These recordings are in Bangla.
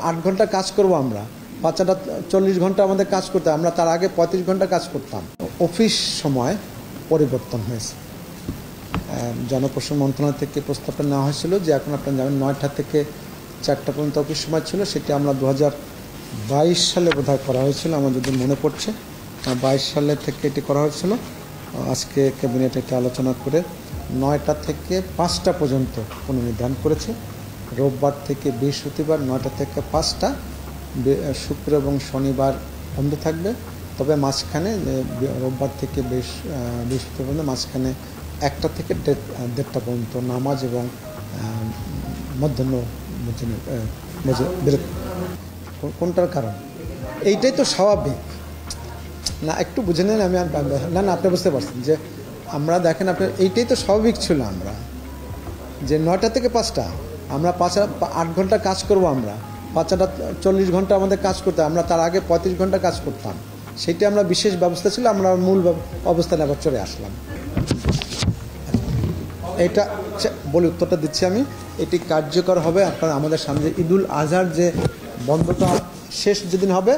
8 ঘন্টা কাজ করব আমরা, বাচ্চাটা 40 ঘন্টা আমাদের কাজ করতে, আমরা তার আগে 35 ঘন্টা কাজ করতাম। অফিস সময় পরিবর্তন হয়েছে। জনপ্রশাসন মন্ত্রণালয় থেকে প্রস্তাবটা নেওয়া হয়েছিল যে এখন আপনারা জানেন 9টা থেকে 4টা পর্যন্ত অফিস সময় ছিল, সেটি আমরা 2022 সালে বোধহয় করা হয়েছিল, আমার যদি মনে পড়ছে 22 সালে থেকে এটি করা হয়েছিল। আজকে ক্যাবিনেট এটা আলোচনা করে 9টা থেকে 5টা পর্যন্ত পুনর্নির্ধারণ করেছে। রোববার থেকে বৃহস্পতিবার 9টা থেকে 5টা, শুক্র এবং শনিবার বন্ধ থাকবে। তবে মাঝখানে রোববার থেকে বৃহস্পতিবার পর্যন্ত মাঝখানে 1টা থেকে 1:30টা পর্যন্ত নামাজ এবং মধ্যাহ্ন বিরতি। কোনটার কারণ? এইটাই তো স্বাভাবিক না, একটু বুঝে নেন। আমি না আপনি বুঝতে পারছেন যে আমরা দেখেন আপনার এইটাই তো স্বাভাবিক ছিল, আমরা যে 9টা থেকে 5টা আমরা 8 ঘন্টা কাজ করব, আমরা বাচ্চাটা 40 ঘন্টা আমাদের কাজ করতে, আমরা তার আগে 35 ঘন্টা কাজ করতাম। সেটি আমরা বিশেষ ব্যবস্থা ছিল, আমরা মূল অবস্থানে আবার চলে আসলাম। এটা বলে উত্তরটা দিচ্ছি আমি, এটি কার্যকর হবে আপনার আমাদের সামনে ঈদুল আজহার যে বন্ধটা শেষ যেদিন হবে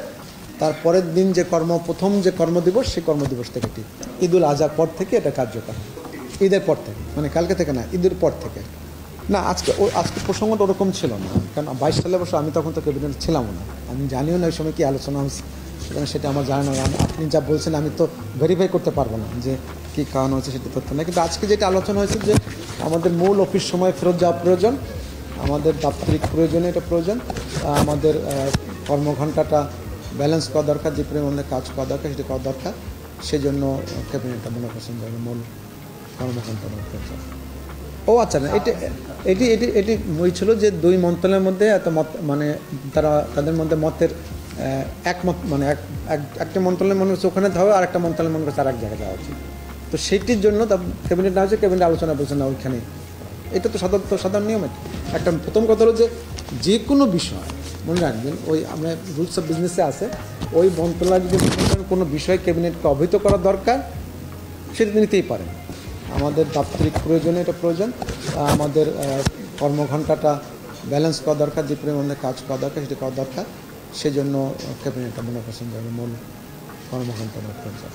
তার পরের দিন যে প্রথম যে কর্মদিবস, সেই কর্মদিবস থেকে ঠিক ঈদুল আজহার পর থেকে এটা কার্যকর, ঈদের পর থেকে, মানে কালকে থেকে না, ঈদের পর থেকে না। আজকে প্রসঙ্গটা ওরকম ছিল না, কারণ 22 সালে অবশ্য আমি তখন তো ক্যাবিনেট ছিলাম না, আমি জানিও না ওই সময় কী আলোচনা হয়েছে, সুতরাং সেটা আমার জানা না। আপনি যা বলছেন আমি তো ভেরিফাই করতে পারবো না যে কী খাওয়ানো হয়েছে, সেটা তথ্য না। কিন্তু আজকে যেটা আলোচনা হয়েছে যে আমাদের মূল অফিস সময় ফেরত যাওয়া প্রয়োজন, আমাদের দাপ্তরিক প্রয়োজনে এটা প্রয়োজন, আমাদের কর্মঘণ্টাটা ব্যালেন্স করা দরকার, যে পরিমাণে কাজ করা দরকার সেটা করা দরকার। সেই জন্য ক্যাবিনেটটা মনে করছেন যে মূল কর্মঘণ্টা প্রয়োজন। ও আচ্ছা, না এটি এটি এটি ওই ছিল যে 2 মন্ত্রণালয়ের মধ্যে এত মত, মানে তাদের মধ্যে মতের একমত, মানে একটা মন্ত্রণালয় মনে হচ্ছে ওখানে হবে, আর একটা মন্ত্রণালয় মনে করছে আর এক জায়গায় যাওয়া উচিত। তো সেইটির জন্য ক্যাবিনেট না হচ্ছে, ক্যাবিনেট আলোচনা বলছে না ওইখানে। এটা তো সাধারণ নিয়ম। একটা প্রথম কথা হলো যে কোনো বিষয় মনে রাখবেন, ওই আমরা রুলস অফ বিজনেসে আছে, ওই মন্ত্রণালয় যদি কোনো বিষয় ক্যাবিনেটকে অবহিত করা দরকার সেটা নিতেই পারেন। আমাদের দাপ্তরিক প্রয়োজনে এটা প্রয়োজন, আমাদের কর্মঘণ্টাটা ব্যালেন্স করা দরকার, যে পরিমাণে কাজ করা দরকার সেটা করা দরকার। সেই জন্য ক্যাবিনেটটা মনে করছেন যে মূল কর্মঘণ্টা প্রয়োজন।